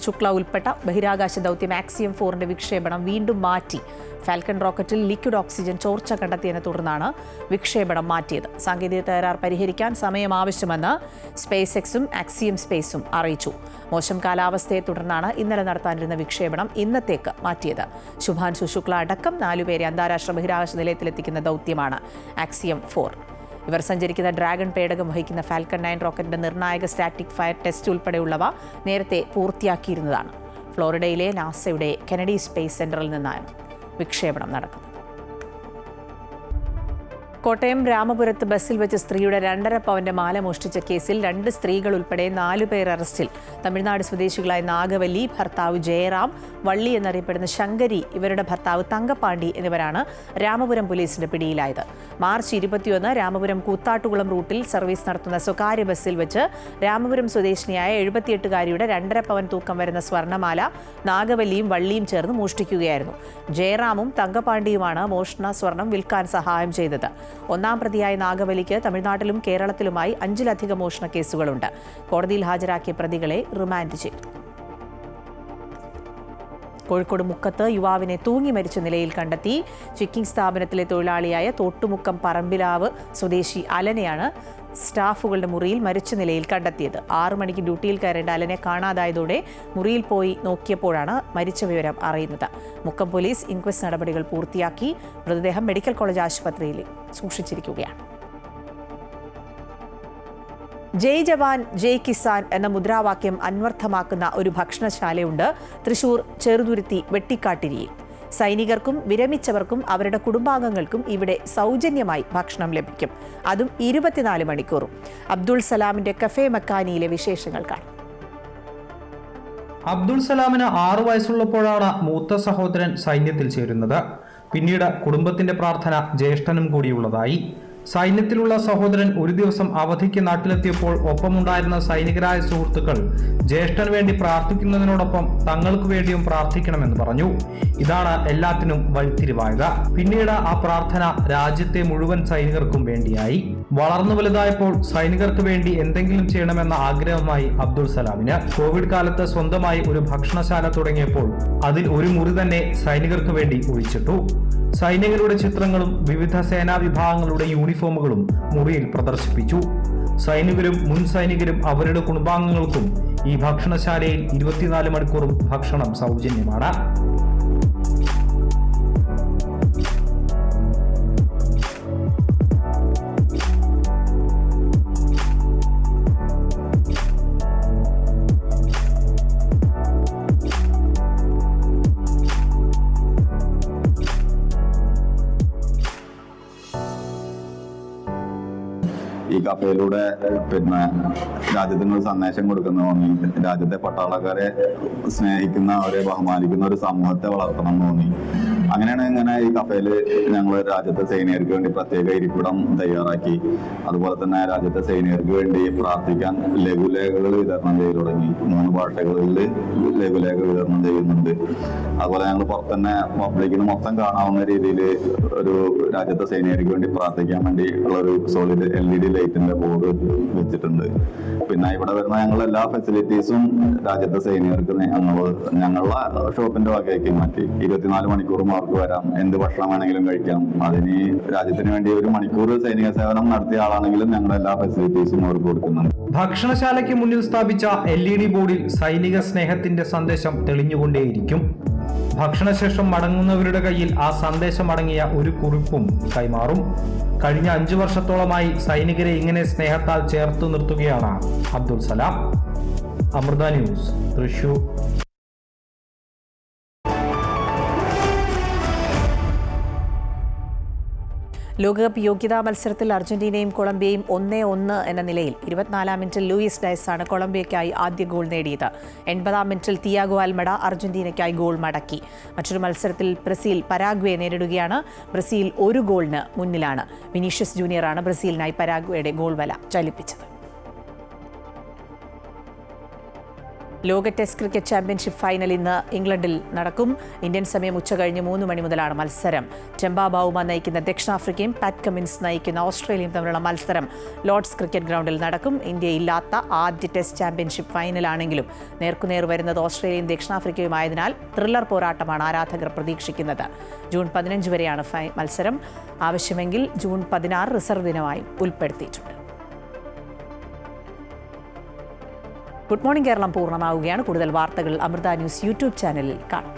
ശുക്ല ഉൾപ്പെട്ട ബഹിരാകാശ ദൗത്യം ആക്സിയം 4ന്റെ വിക്ഷേപണം വീണ്ടും മാറ്റി. ഫാൽക്കൺ റോക്കറ്റിൽ ലിക്വിഡ് ഓക്സിജൻ ചോർച്ച കണ്ടെത്തിയതിനെ തുടർന്നാണ് വിക്ഷേപണം മാറ്റിയത്. സാങ്കേതിക തകരാർ പരിഹരിക്കാൻ സമയം ആവശ്യമെന്ന് സ്പേസ് എക്സും ആക്സിയം സ്പേസും അറിയിച്ചു. മോശം കാലാവസ്ഥയെ തുടർന്നാണ് ഇന്നലെ നടത്താനിരുന്ന വിക്ഷേപണം ഇന്നത്തേക്ക് മാറ്റിയത്. ശുഭാൻഷു ശുക്ല അടക്കം 4 പേരെ അന്താരാഷ്ട്ര ബഹിരാകാശ നിലയത്തിലെത്തിക്കുന്ന ദൗത്യമാണ് ആക്സിയം 4. ഇവർ സഞ്ചരിക്കുന്ന ഡ്രാഗൺ പേടകം വഹിക്കുന്ന ഫാൽക്കൺ 9 റോക്കറ്റിന്റെ നിർണായക സ്റ്റാറ്റിക് ഫയർ ടെസ്റ്റ് ഉൾപ്പെടെയുള്ളവ നേരത്തെ പൂർത്തിയാക്കിയിരുന്നതാണ്. ഫ്ലോറിഡയിലെ നാസയുടെ കെനഡി സ്പേസ് സെന്ററിൽ നിന്നാണ് വിക്ഷേപണം നടക്കുന്നത്. കോട്ടയം രാമപുരത്ത് ബസ്സിൽ വെച്ച് സ്ത്രീയുടെ 2.5 പവന്റെ മാല മോഷ്ടിച്ച കേസിൽ 2 സ്ത്രീകൾ ഉൾപ്പെടെ 4 പേർ അറസ്റ്റിൽ. തമിഴ്നാട് സ്വദേശികളായ നാഗവല്ലി, ഭർത്താവ് ജയറാം, വള്ളി എന്നറിയപ്പെടുന്ന ശങ്കരി, ഇവരുടെ ഭർത്താവ് തങ്കപ്പാണ്ടി എന്നിവരാണ് രാമപുരം പോലീസിന്റെ പിടിയിലായത്. മാർച്ച് 21 രാമപുരം കൂത്താട്ടുകുളം റൂട്ടിൽ സർവീസ് നടത്തുന്ന സ്വകാര്യ ബസ്സിൽ വെച്ച് രാമപുരം സ്വദേശിനിയായ 78-കാരിയുടെ 2.5 പവൻ തൂക്കം വരുന്ന സ്വർണ്ണമാല നാഗവല്ലിയും വള്ളിയും ചേർന്ന് മോഷ്ടിക്കുകയായിരുന്നു. ജയറാമും തങ്കപ്പാണ്ടിയുമാണ് മോഷണ സ്വർണം വിൽക്കാൻ സഹായം ചെയ്തത്. ഒന്നാം പ്രതിയായ നാഗവലിക്ക് തമിഴ്നാട്ടിലും കേരളത്തിലുമായി 5-ലധികം മോഷണ കേസുകളുണ്ട്. കോടതിയിൽ ഹാജരാക്കിയ പ്രതികളെ റിമാൻഡ് ചെയ്തു. കോഴിക്കോട് മുക്കത്ത് യുവാവിനെ തൂങ്ങി മരിച്ച നിലയിൽ കണ്ടെത്തി. ചിക്കിംഗ് സ്ഥാപനത്തിലെ തൊഴിലാളിയായ തോട്ടുമുക്കം പറമ്പിലാവ് സ്വദേശി അലനെയാണ് സ്റ്റാഫുകളുടെ മുറിയിൽ മരിച്ച നിലയിൽ കണ്ടെത്തിയത്. 6 മണിക്ക് ഡ്യൂട്ടിയിൽ കയറേണ്ട അലനെ കാണാതായതോടെ മുറിയിൽ പോയി നോക്കിയപ്പോഴാണ് മരിച്ച വിവരം അറിയുന്നത്. മുക്കം പോലീസ് ഇൻക്വസ്റ്റ് നടപടികൾ പൂർത്തിയാക്കി. മൃതദേഹം മെഡിക്കൽ കോളേജ് ആശുപത്രിയിൽ സൂക്ഷിച്ചിരിക്കുകയാണ്. ജയ് ജവാൻ ജയ് കിസാൻ എന്ന മുദ്രാവാക്യം അന്വർത്ഥമാക്കുന്ന ഒരു ഭക്ഷണശാലയുണ്ട് തൃശൂർ ചെറുതുരുത്തി വെട്ടിക്കാട്ടിരിയിൽ. സൈനികർക്കും വിരമിച്ചവർക്കും അവരുടെ കുടുംബാംഗങ്ങൾക്കും ഇവിടെ സൗജന്യമായി ഭക്ഷണം ലഭിക്കും. അതും 24 മണിക്കൂറും. അബ്ദുൾ സലാമിന്റെ കഫേ മക്കാനിയിലെ വിശേഷങ്ങൾ കാണാം. അബ്ദുൾ സലാമിന് 6 വയസ്സുള്ളപ്പോഴാണ് മൂത്ത സഹോദരൻ സൈന്യത്തിൽ ചേരുന്നത്. പിന്നീട് കുടുംബത്തിന്റെ പ്രാർത്ഥന ജ്യേഷ്ഠനും കൂടിയുള്ളതായി. സൈന്യത്തിലുള്ള സഹോദരൻ ഒരു ദിവസം അവധിക്ക് നാട്ടിലെത്തിയപ്പോൾ ഒപ്പമുണ്ടായിരുന്ന സൈനികരായ സുഹൃത്തുക്കൾ ജ്യേഷ്ഠന് വേണ്ടി പ്രാർത്ഥിക്കുന്നതിനോടൊപ്പം തങ്ങൾക്ക് വേണ്ടിയും പ്രാർത്ഥിക്കണമെന്ന് പറഞ്ഞു. ഇതാണ് എല്ലാത്തിനും വഴിത്തിരിവായത്. പിന്നീട് ആ പ്രാർത്ഥന രാജ്യത്തെ മുഴുവൻ സൈനികർക്കും വേണ്ടിയായി. വളർന്നു വലുതായപ്പോൾ സൈനികർക്ക് വേണ്ടി എന്തെങ്കിലും ചെയ്യണമെന്ന ആഗ്രഹമായി അബ്ദുൾ സലാമിന്. കോവിഡ് കാലത്ത് സ്വന്തമായി ഒരു ഭക്ഷണശാല തുടങ്ങിയപ്പോൾ അതിൽ ഒരു മുറി തന്നെ സൈനികർക്ക് വേണ്ടി ഒഴിച്ചിട്ടു. സൈനികരുടെ ചിത്രങ്ങളും വിവിധ സേനാ വിഭാഗങ്ങളുടെ യൂണിഫോമുകളും മുറിയിൽ പ്രദർശിപ്പിച്ചു. സൈനികരും മുൻ സൈനികരും അവരുടെ കുടുംബാംഗങ്ങൾക്കും ഈ ഭക്ഷണശാലയിൽ 24 മണിക്കൂറും ഭക്ഷണം സൗജന്യമാണ്. ഈ കഫേയിലൂടെ പിന്നെ രാജ്യത്തിന് സന്ദേശം കൊടുക്കുന്ന തോന്നി. രാജ്യത്തെ പട്ടാളക്കാരെ സ്നേഹിക്കുന്ന, അവരെ ബഹുമാനിക്കുന്ന ഒരു സമൂഹത്തെ വളർത്തണം എന്ന് തോന്നി. അങ്ങനെയാണ് ഇങ്ങനെ ഈ കഫേയിൽ ഞങ്ങൾ രാജ്യത്തെ സൈനികർക്ക് വേണ്ടി പ്രത്യേക ഇരിപ്പിടം തയ്യാറാക്കി. അതുപോലെ തന്നെ രാജ്യത്തെ സൈനികർക്ക് വേണ്ടി പ്രാർത്ഥിക്കാൻ ലഘുലേഖകൾ വിതരണം ചെയ്തു തുടങ്ങി. 3 ഭാഷകളിൽ ലഘുലേഖ വിതരണം ചെയ്യുന്നുണ്ട്. അതുപോലെ ഞങ്ങൾ പുറത്തന്നെ പബ്ലിക്കിന് മൊത്തം കാണാവുന്ന രീതിയിൽ ഒരു രാജ്യത്തെ സൈനികർക്ക് വേണ്ടി പ്രാർത്ഥിക്കാൻ വേണ്ടി ഉള്ള ഒരു സോളിഡ് LED ലൈറ്റിന്റെ ബോർഡ് വെച്ചിട്ടുണ്ട്. പിന്നെ ഇവിടെ വരുന്ന ഞങ്ങൾ എല്ലാ ഫെസിലിറ്റീസും രാജ്യത്തെ സൈനികർക്ക് ഞങ്ങളുടെ ഷോപ്പിന്റെ വകയാക്കി മാറ്റി. 24 മണിക്കൂറും അവർക്ക് വരാം, എന്ത് ഭക്ഷണം വേണമെങ്കിലും കഴിക്കാം. അതിന് രാജ്യത്തിന് വേണ്ടി 1 മണിക്കൂർ സൈനിക സേവനം നടത്തിയ ആളാണെങ്കിലും ഞങ്ങൾ എല്ലാ ഫെസിലിറ്റീസും അവർക്ക് കൊടുക്കുന്നുണ്ട്. ഭക്ഷണശാലയ്ക്ക് മുന്നിൽ സ്ഥാപിച്ച LED ബോർഡിൽ സൈനിക സ്നേഹത്തിന്റെ സന്ദേശം തെളിഞ്ഞുകൊണ്ടേയിരിക്കും. ഭക്ഷണശേഷം മടങ്ങുന്നവരുടെ കയ്യിൽ ആ സന്ദേശം അടങ്ങിയ ഒരു കുറിപ്പും കൈമാറും. കഴിഞ്ഞ 5 വർഷത്തോളമായി സൈനികരെ ഇങ്ങനെ സ്നേഹത്താൽ ചേർത്ത് നിർത്തുകയാണ് അബ്ദുൽ സലാം. അമൃത ന്യൂസ്, തൃശൂർ. ലോകകപ്പ് യോഗ്യതാ മത്സരത്തിൽ അർജന്റീനയും കൊളംബിയയും 1-1 എന്ന നിലയിൽ 24-ാം മിനിറ്റിൽ ലൂയിസ് ഡയസാണ് കൊളംബിയയ്ക്കായി ആദ്യ ഗോൾ നേടിയത്. 80-ാം മിനിറ്റിൽ തിയാഗോ അൽമഡ അർജന്റീനയ്ക്കായി ഗോൾ മടക്കി. മറ്റൊരു മത്സരത്തിൽ ബ്രസീൽ പരാഗ്വയെ നേരിടുകയാണ്. ബ്രസീൽ 1 ഗോളിന് മുന്നിലാണ്. വിനീഷ്യസ് ജൂനിയറാണ് ബ്രസീലിനായി പരാഗ്വയുടെ ഗോൾ വല ചലിപ്പിച്ചത്. ലോക ടെസ്റ്റ് ക്രിക്കറ്റ് ചാമ്പ്യൻഷിപ്പ് ഫൈനൽ ഇന്ന് ഇംഗ്ലണ്ടിൽ നടക്കും. ഇന്ത്യൻ സമയം ഉച്ചകഴിഞ്ഞ് 3 മണി മുതലാണ് മത്സരം. ടെമ്പ ബൗമ നയിക്കുന്ന ദക്ഷിണാഫ്രിക്കയും പാറ്റ് കമിൻസ് നയിക്കുന്ന ഓസ്ട്രേലിയയും തമ്മിലുള്ള മത്സരം ലോർഡ്സ് ക്രിക്കറ്റ് ഗ്രൗണ്ടിൽ നടക്കും. ഇന്ത്യയില്ലാത്ത ആദ്യ ടെസ്റ്റ് ചാമ്പ്യൻഷിപ്പ് ഫൈനലാണെങ്കിലും നേർക്കുനേർ വരുന്നത് ഓസ്ട്രേലിയയും ദക്ഷിണാഫ്രിക്കയുമായതിനാൽ ത്രില്ലർ പോരാട്ടമാണ് ആരാധകർ പ്രതീക്ഷിക്കുന്നത്. ജൂൺ 15 വരെയാണ് മത്സരം. ആവശ്യമെങ്കിൽ ജൂൺ 16 റിസർവ് ദിനമായും ഉൾപ്പെടുത്തിയിട്ടുണ്ട്. ഗുഡ് മോർണിംഗ് കേരളം പൂർണ്ണമാവുകയാണ്. കൂടുതൽ വാർത്തകൾ അമൃത ന്യൂസ് യൂട്യൂബ് ചാനലിൽ കാണാം.